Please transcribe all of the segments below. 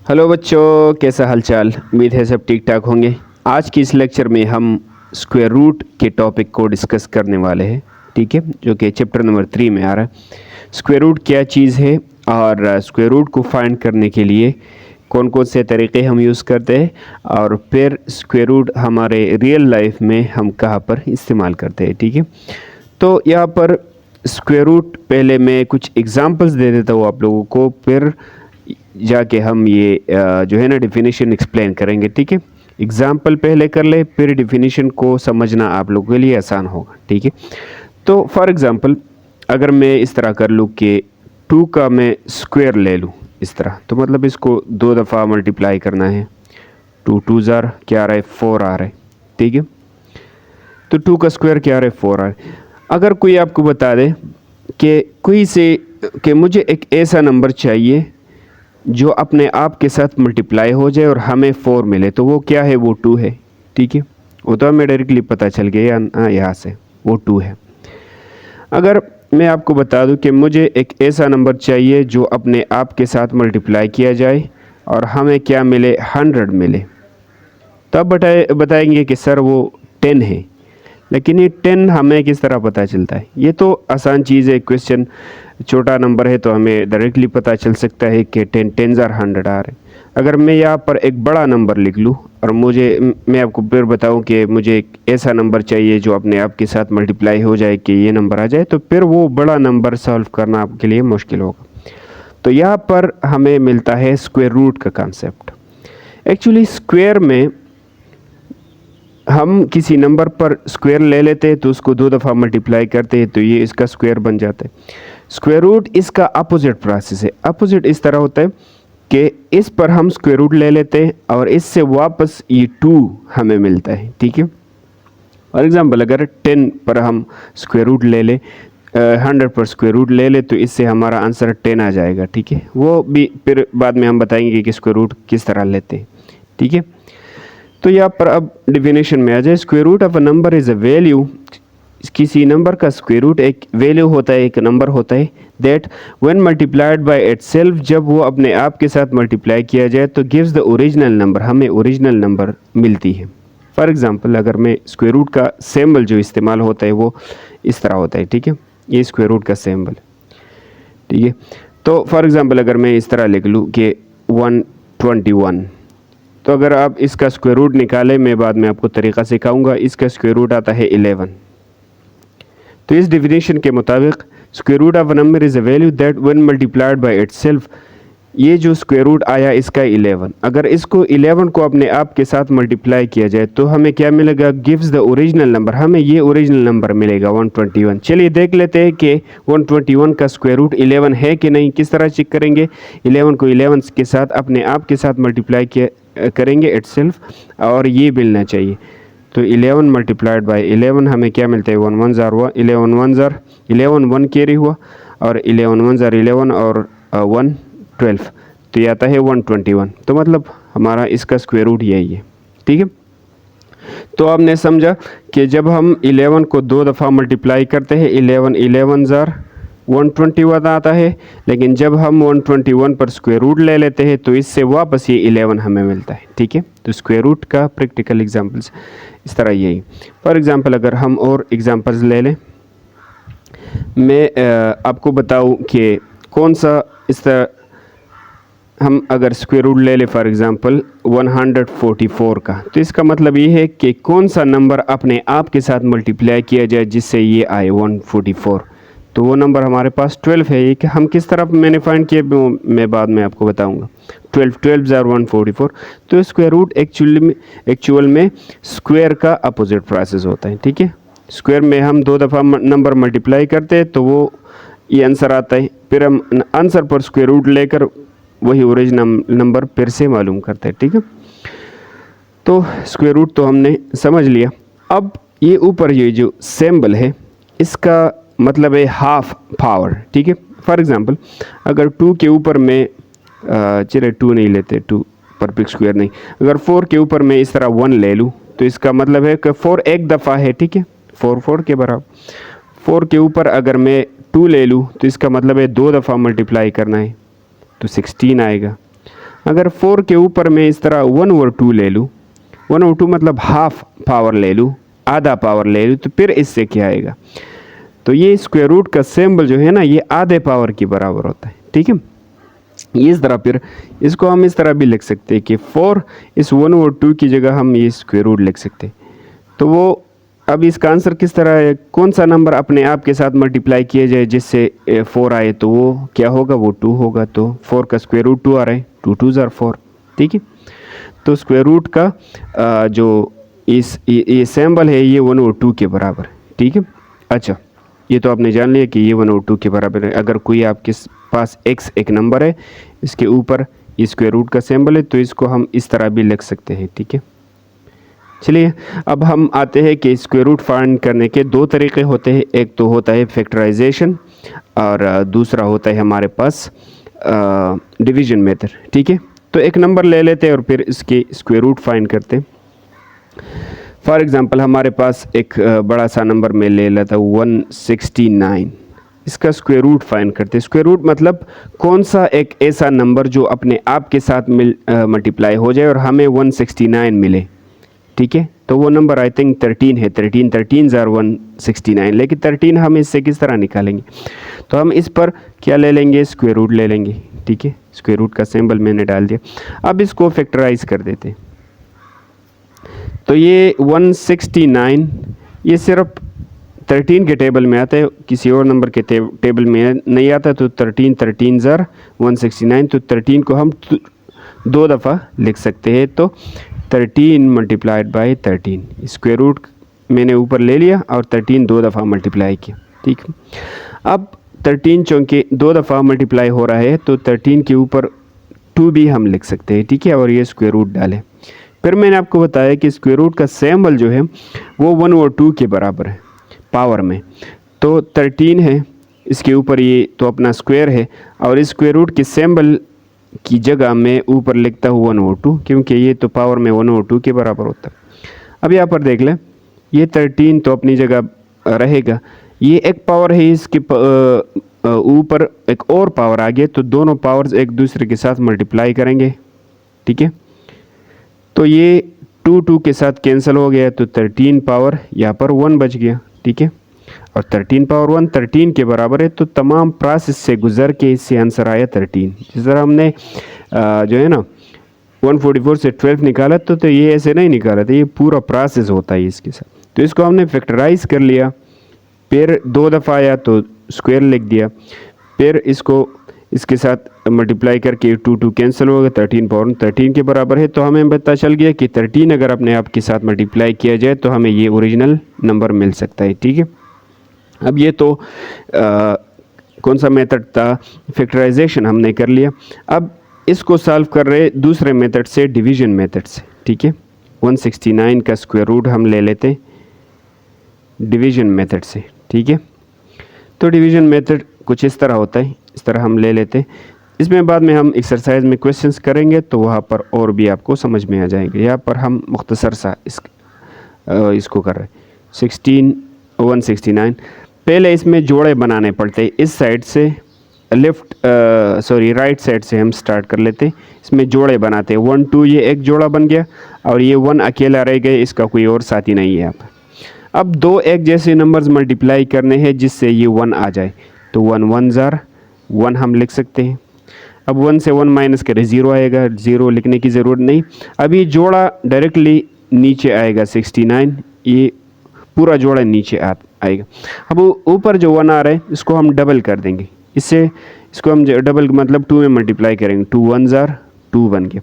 Hello बच्चों, कैसा हालचाल। उम्मीद है सब ठीक ठाक होंगे। आज की इस लेक्चर में हम स्क्वायर रूट के टॉपिक को डिस्कस करने वाले हैं, ठीक है, जो कि चैप्टर नंबर 3 में आ रहा है। स्क्वायर रूट क्या चीज़ है और स्क्वायर रूट को फाइंड करने के लिए कौन कौन से तरीके हम यूज़ करते हैं, और फिर स्क्वायर रूट हमारे रियल लाइफ में हम कहाँ पर इस्तेमाल करते हैं, ठीक है। तो यहाँ पर स्क्वायर रूट पहले मैं कुछ एग्जांपल्स दे देता हूँ आप लोगों को, फिर जाके हम ये जो है ना डेफिनेशन एक्सप्लेन करेंगे, ठीक है। एग्जाम्पल पहले कर ले, फिर डेफिनेशन को समझना आप लोगों के लिए आसान होगा, ठीक है। तो फॉर एग्जांपल अगर मैं इस तरह कर लूँ कि 2 का मैं स्क्वायर ले लूँ इस तरह, तो मतलब इसको 2 दफ़ा मल्टीप्लाई करना है। 2 2 ज़ार क्या आ रहा है, 4 आ रहा है, ठीक है। तो 2 का स्क्वायर क्या आ रहा है, 4 आ रहा है। अगर कोई आपको बता दे कि मुझे एक ऐसा नंबर चाहिए जो अपने आप के साथ मल्टीप्लाई हो जाए और हमें 4 मिले, तो वो क्या है, वो 2 है, ठीक है। वो तो हमें डायरेक्टली पता चल गया यहाँ से वो 2 है। अगर मैं आपको बता दूं कि मुझे एक ऐसा नंबर चाहिए जो अपने आप के साथ मल्टीप्लाई किया जाए और हमें क्या मिले, 100 मिले, तब बताएंगे कि सर वो 10 है। लेकिन ये 10 हमें किस तरह पता चलता है? ये तो आसान चीज़ है, क्वेश्चन छोटा नंबर है तो हमें डायरेक्टली पता चल सकता है कि 10 ज़ार 100 आ रहे। अगर मैं यहाँ पर एक बड़ा नंबर लिख लूँ और मैं आपको फिर बताऊँ कि मुझे एक ऐसा नंबर चाहिए जो अपने आप के साथ मल्टीप्लाई हो जाए कि ये नंबर आ जाए, तो फिर वो बड़ा नंबर सॉल्व करना आपके लिए मुश्किल होगा। तो यहाँ पर हमें मिलता है स्क्वायर रूट का कॉन्सेप्ट। एक्चुअली स्क्वायर में हम किसी नंबर पर स्क्वायर ले लेते हैं तो उसको 2 दफ़ा मल्टीप्लाई करते हैं तो ये इसका स्क्वायर बन जाता है। स्क्वायर रूट इसका अपोजिट प्रोसेस है। अपोजिट इस तरह होता है कि इस पर हम स्क्वायर रूट ले लेते हैं और इससे वापस ये 2 हमें मिलता है, ठीक है। फॉर एग्जांपल अगर 10 पर हम स्क्वायर रूट ले लें, 100 पर स्क्वायर रूट ले ले, तो इससे हमारा आंसर 10 आ जाएगा, ठीक है। वो भी फिर बाद में हम बताएंगे कि स्क्वायर रूट किस तरह लेते हैं, ठीक है। तो यहाँ पर अब डिफिनेशन में आ जाए, square root of a number is a value. किसी नंबर का स्क्वायर रूट एक वैल्यू होता है, एक नंबर होता है, that when multiplied by itself, जब वो अपने आप के साथ मल्टीप्लाई किया जाए तो गिव्स द ओरिजिनल नंबर, हमें ओरिजिनल नंबर मिलती है। फॉर एग्जांपल अगर मैं स्क्वायर रूट का सिंबल जो इस्तेमाल होता है वो इस तरह होता है, ठीक है। ये स्क्वायर रूट का सिंबल, ठीक है। तो फॉर एग्जांपल अगर मैं इस तरह लिख लूँ कि 121, तो अगर आप इसका स्क्वायर रूट निकालें, मैं बाद में आपको तरीका सिखाऊंगा, इसका स्क्वायर रूट आता है 11। तो इस डिफिनेशन के मुताबिक square root of a number is a value that when multiplied by itself, ये जो स्क्वायर रूट आया इसका 11, अगर इसको 11 को अपने आप के साथ मल्टीप्लाई किया जाए तो हमें क्या मिलेगा, गिव्स द ओरिजिनल नंबर, हमें ये ओरिजिनल नंबर मिलेगा 121। चलिए देख लेते हैं कि 121 का स्क्वायर रूट 11 है कि नहीं। किस तरह चेक करेंगे, 11 को 11 के साथ अपने आप के साथ मल्टीप्लाई किया करेंगे इटसेल्फ, और ये मिलना चाहिए। तो 11 मल्टीप्लाइड बाय 11 हमें क्या मिलता है, 1 1 ज़ार हुआ, 11 1 ज़ार 11 1 कैरी हुआ, और 11 1 ज़ार 11 और 1 12, तो ये आता है 121। तो मतलब हमारा इसका स्क्वायर रूट यही है, ठीक है। तो आपने समझा कि जब हम 11 को 2 दफ़ा मल्टीप्लाई करते हैं, 11 11 ज़ार 121 आता है, लेकिन जब हम 121 पर स्क्वायर रूट ले लेते हैं तो इससे वापस ये 11 हमें मिलता है, ठीक है। तो स्क्वायर रूट का प्रैक्टिकल एग्जांपल्स इस तरह यही। फॉर एग्जांपल अगर हम और एग्जांपल्स ले लें, मैं आपको बताऊं कि कौन सा इस तरह हम अगर स्क्वायर रूट ले ले फॉर एग्जांपल 144 का, तो इसका मतलब ये है कि कौन सा नंबर अपने आप के साथ मल्टीप्लाई किया जाए जिससे ये आए 144। तो वो नंबर हमारे पास 12 है। ये कि हम किस तरह मैंने फाइंड किया मैं बाद में आपको बताऊंगा। 12 ज़ार 144। तो स्क्वायर रूट एक्चुअल में स्क्वायर का अपोजिट प्रोसेस होता है, ठीक है। स्क्वायर में हम 2 दफ़ा नंबर मल्टीप्लाई करते हैं तो वो ये आंसर आता है, फिर हम आंसर पर स्क्वायर रूट लेकर वही ओरिजिनल नंबर फिर से मालूम करते हैं, ठीक है। तो स्क्वायर रूट तो हमने समझ लिया। अब ये ऊपर ये जो सिंबल है इसका मतलब है हाफ पावर, ठीक है। फॉर एग्जांपल अगर 2 के ऊपर में चलिए 2 नहीं लेते, 2 परफेक्ट स्क्वायर नहीं, अगर 4 के ऊपर में इस तरह 1 ले लूँ तो इसका मतलब है कि 4 एक दफ़ा है, ठीक है, 4 के बराबर। 4 के ऊपर अगर मैं 2 ले लूँ तो इसका मतलब है 2 दफ़ा मल्टीप्लाई करना है, तो 16 आएगा। अगर 4 के ऊपर मैं इस तरह 1/2 ले लूँ, 1/2 मतलब हाफ पावर ले लूँ, आधा पावर ले लूँ, तो फिर इससे क्या आएगा? तो ये स्क्वायर रूट का सिंबल जो है ना, ये आधे पावर के बराबर होता है। ठीक है, इस तरह फिर इसको हम इस तरह भी लिख सकते हैं कि 4 इस 1/2 की जगह हम ये स्क्वायर रूट लिख सकते हैं। तो वो अब इसका आंसर किस तरह है, कौन सा नंबर अपने आप के साथ मल्टीप्लाई किया जाए जिससे 4 आए, तो वो क्या होगा, वो 2 होगा। तो 4 का स्क्वायर रूट 2 आ रहा है, 2 2 ज़ार 4। ठीक है, तो स्क्वायर रूट का जो ये सिंबल है ये 1/2 के बराबर है। ठीक है, अच्छा ये तो आपने जान लिया कि ये 1/2 के बराबर है। अगर कोई आपके पास x एक नंबर है, इसके ऊपर ये स्क्वायर रूट का सिंबल है, तो इसको हम इस तरह भी लिख सकते हैं। ठीक है, चलिए अब हम आते हैं कि स्क्वायर रूट फाइंड करने के दो तरीके होते हैं। एक तो होता है फैक्टराइजेशन और दूसरा होता है हमारे पास डिवीजन मेथड। ठीक है, तो एक नंबर ले लेते हैं और फिर इसके स्क्वायर रूट फाइंड करते हैं। फॉर एग्ज़ाम्पल हमारे पास एक बड़ा सा नंबर में ले लेता हूँ 169, इसका स्क्वायर रूट फाइंड करते हैं। स्क्वायर रूट मतलब कौन सा एक ऐसा नंबर जो अपने आप के साथ मल्टीप्लाई हो जाए और हमें 169 मिले। ठीक है, तो वो नंबर आई थिंक 13 है, 13 ज़ार 169, लेकिन 13 हम इससे किस तरह निकालेंगे? तो हम इस पर क्या ले लेंगे, स्क्वायर रूट ले लेंगे। ठीक है, स्क्वायर रूट का सिंबल मैंने डाल दिया। अब इसको फैक्टराइज कर देते हैं। तो ये 169 ये सिर्फ 13 के टेबल में आता है, किसी और नंबर के टेबल में नहीं आता। तो 13 ज़ार 169, तो 13 को हम 2 दफ़ा लिख सकते हैं। तो 13 मल्टीप्लाइड बाई 13, स्क्वायर रूट मैंने ऊपर ले लिया और 13 2 दफ़ा मल्टीप्लाई किया। ठीक, अब 13 चूँकि 2 दफ़ा मल्टीप्लाई हो रहा है, तो 13 के ऊपर 2 भी हम लिख सकते हैं। ठीक है, और ये स्क्वायर रूट डालें। फिर मैंने आपको बताया कि स्क्वायर रूट का सिंबल जो है वो 1/2 के बराबर है पावर में। तो 13 है, इसके ऊपर ये तो अपना स्क्वायर है, और इस स्क्वायर रूट के सिंबल की जगह मैं ऊपर लिखता हूँ 1/2, क्योंकि ये तो पावर में 1/2 के बराबर होता है। अब यहाँ पर देख लें, ये 13 तो अपनी जगह रहेगा, ये एक पावर है, इसके ऊपर एक और पावर आ गया, तो दोनों पावर्स एक दूसरे के साथ मल्टीप्लाई करेंगे। ठीक है, तो ये 2 के साथ कैंसिल हो गया, तो 13 पावर यहाँ पर 1 बच गया। ठीक है, और 13 पावर 1 13 के बराबर है। तो तमाम प्रोसेस से गुजर के इससे आंसर आया 13। जिस तरह हमने जो है ना 144 से 12 निकाला, तो ये ऐसे नहीं निकाला था, ये पूरा प्रोसेस होता है इसके साथ। तो इसको हमने फैक्टराइज कर लिया, फिर 2 दफ़ा आया तो स्क्वायर लिख दिया, फिर इसको इसके साथ मल्टीप्लाई करके 2 कैंसिल हो गया, 13 पावर 13 के बराबर है। तो हमें पता चल गया कि 13 अगर अपने आप के साथ मल्टीप्लाई किया जाए तो हमें ये ओरिजिनल नंबर मिल सकता है। ठीक है, अब ये तो कौन सा मेथड था, फैक्टराइजेशन हमने कर लिया। अब इसको सॉल्व कर रहे दूसरे मेथड से, डिवीजन मेथड से। ठीक है, 169 का स्क्वायर रूट हम ले लेते हैं डिवीजन मेथड से। ठीक है, तो डिवीजन मेथड कुछ इस तरह होता है, इस तरह हम ले लेते हैं। इसमें बाद में हम एक्सरसाइज में क्वेश्चंस करेंगे तो वहाँ पर और भी आपको समझ में आ जाएंगे। यहाँ पर हम मुख्तसर सा इसको कर रहे हैं 169। पहले इसमें जोड़े बनाने पड़ते हैं, इस साइड से राइट साइड से हम स्टार्ट कर लेते हैं। इसमें जोड़े बनाते हैं, 1 2 ये एक जोड़ा बन गया, और ये 1 अकेला रह गया, इसका कोई और साथी नहीं है यहाँ पर। अब 2 एक जैसे नंबर्स मल्टीप्लाई करने हैं जिससे ये 1 आ जाए, तो 1 1 ज़ार 1 हम लिख सकते हैं। अब 1 से 1 माइनस करें 0 आएगा, 0 लिखने की ज़रूरत नहीं। अभी जोड़ा डायरेक्टली नीचे आएगा 69, ये पूरा जोड़ा नीचे आएगा। अब ऊपर जो 1 आ रहा है इसको हम डबल कर देंगे, इससे इसको हम डबल मतलब 2 में मल्टीप्लाई करेंगे, 2 1 ज़ार 2 बन गया।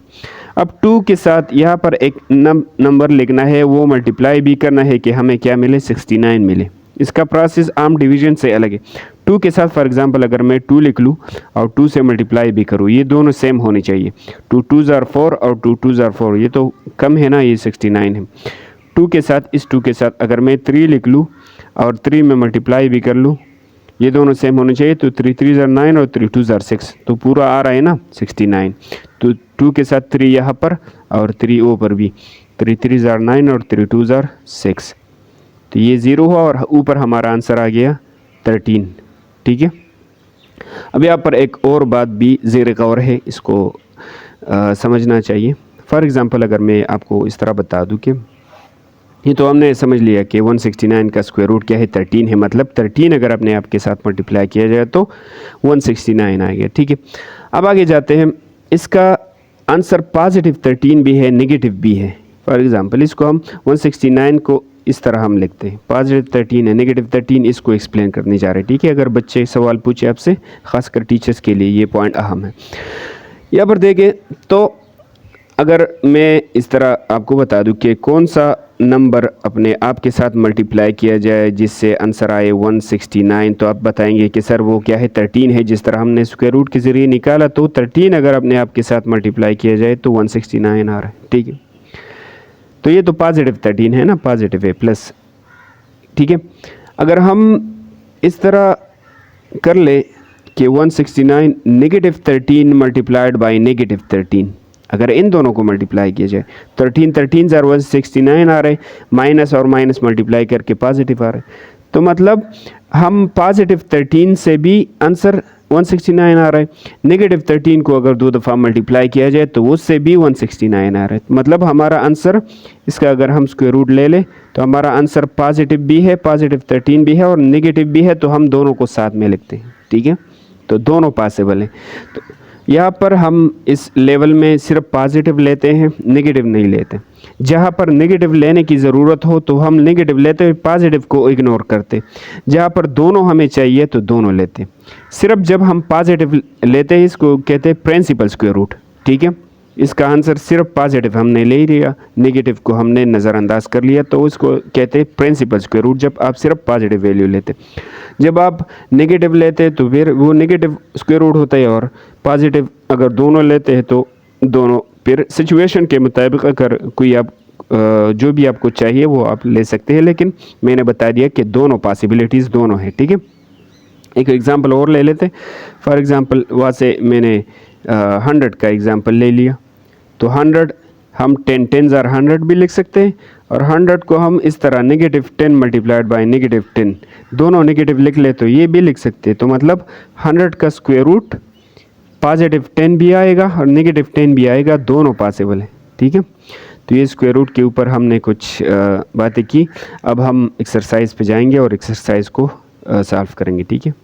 अब 2 के साथ यहाँ पर एक नंबर लिखना है, वो मल्टीप्लाई भी करना है कि हमें क्या मिले, 69 मिले। इसका प्रोसेस आम डिवीजन से अलग है। 2 के साथ फॉर एग्जांपल अगर मैं 2 लिख लूँ और 2 से मल्टीप्लाई भी करूँ, ये दोनों सेम होनी चाहिए। 2 2 ज़ार 4 और 2 2 ज़ार 4, ये तो कम है ना, ये 69 है। 2 के साथ इस 2 के साथ अगर मैं 3 लिख लूँ और 3 में मल्टीप्लाई भी कर लूँ, ये दोनों सेम होने चाहिए। तो 3 3 ज़ार 9 और 3 2 ज़ार 6, तो पूरा आ रहा है ना 69। तो 2 के साथ 3 यहाँ पर और 3 ओ पर भी, 3 3 ज़ार 9 और 3 2 ज़ार 6, तो ये 0 हुआ और ऊपर हमारा आंसर आ गया 13। ठीक है, अब यहाँ पर एक और बात भी ज़ेर गौर है, इसको समझना चाहिए। फॉर एग्ज़ाम्पल अगर मैं आपको इस तरह बता दूं कि ये तो हमने समझ लिया कि 169 का स्क्वायर रूट क्या है, 13 है, मतलब 13 अगर अपने आप के साथ मल्टीप्लाई किया जाए तो 169 आ गया। ठीक है, अब आगे जाते हैं। इसका आंसर पॉजिटिव 13 भी है, नेगेटिव भी है। फॉर एग्ज़ाम्पल इसको हम 169 को इस तरह हम लिखते हैं, पॉजिटिव 13 है, नेगेटिव 13, इसको एक्सप्लेन करने जा रहे हैं। ठीक है, अगर बच्चे सवाल पूछे आपसे, खासकर टीचर्स के लिए ये पॉइंट अहम है। यहाँ पर देखें तो अगर मैं इस तरह आपको बता दूं कि कौन सा नंबर अपने आप के साथ मल्टीप्लाई किया जाए जिससे आंसर आए 169, तो आप बताएंगे कि सर वो क्या है, 13 है। जिस तरह हमने स्क्वायर रूट के ज़रिए निकाला तो 13 अगर अपने आप के साथ मल्टीप्लाई किया जाए तो 169 आ रहा है। ठीक है, तो ये तो पॉजिटिव 13 है ना, पॉजिटिव है प्लस। ठीक है, अगर हम इस तरह कर ले कि 169 नेगेटिव 13 मल्टीप्लाइड बाई नेगेटिव 13, अगर इन दोनों को मल्टीप्लाई किया जाए 13 13 जार 169 आ रहे, माइनस और माइनस मल्टीप्लाई करके पॉजिटिव आ रहे, तो मतलब हम पॉजिटिव 13 से भी आंसर 169 आ रहा है। नेगेटिव 13 को अगर 2 दफ़ा मल्टीप्लाई किया जाए तो उससे भी 169 आ रहा है। मतलब हमारा आंसर, इसका अगर हम स्क्वायर रूट ले लें तो हमारा आंसर पॉजिटिव भी है, पॉजिटिव 13 भी है और नेगेटिव भी है, तो हम दोनों को साथ में लिखते हैं। ठीक है, तो दोनों पॉसिबल हैं। तो यहाँ पर हम इस लेवल में सिर्फ पॉजिटिव लेते हैं, नेगेटिव नहीं लेते। जहाँ पर नेगेटिव लेने की ज़रूरत हो तो हम नेगेटिव लेते हुए पॉजिटिव को इग्नोर करते। जहाँ पर दोनों हमें चाहिए तो दोनों लेते। सिर्फ जब हम पॉजिटिव लेते हैं इसको कहते हैं प्रिंसिपल स्क्वायर रूट। ठीक है, इसका आंसर सिर्फ पॉजिटिव हमने ले लिया, नेगेटिव को हमने नज़रअंदाज कर लिया, तो उसको कहते हैं प्रिंसिपल स्क्वायर रूट, जब आप सिर्फ पॉजिटिव वैल्यू लेते। जब आप नेगेटिव लेते तो फिर वो नेगेटिव स्क्वायर रूट होता है, और पॉजिटिव अगर दोनों लेते हैं तो दोनों। फिर सिचुएशन के मुताबिक अगर कोई आप जो भी आपको चाहिए वो आप ले सकते हैं, लेकिन मैंने बता दिया कि दोनों पॉसिबिलिटीज़ दोनों हैं। ठीक है, एक एग्ज़ाम्पल और ले लेते। फॉर एग्ज़ाम्पल वहाँ से मैंने 100 का एग्ज़ाम्पल ले लिया, तो 100 हम 10 10 जार 100 भी लिख सकते हैं, और 100 को हम इस तरह नेगेटिव 10 मल्टीप्लाइड बाई नेगेटिव 10, दोनों नेगेटिव लिख ले तो ये भी लिख सकते हैं। तो मतलब 100 का स्क्वायर रूट पॉजिटिव 10 भी आएगा और नेगेटिव 10 भी आएगा, दोनों पॉसिबल है। ठीक है, तो ये स्क्वायर रूट के ऊपर हमने कुछ बातें की। अब हम एक्सरसाइज पे जाएंगे और एक्सरसाइज को सॉल्व करेंगे। ठीक है।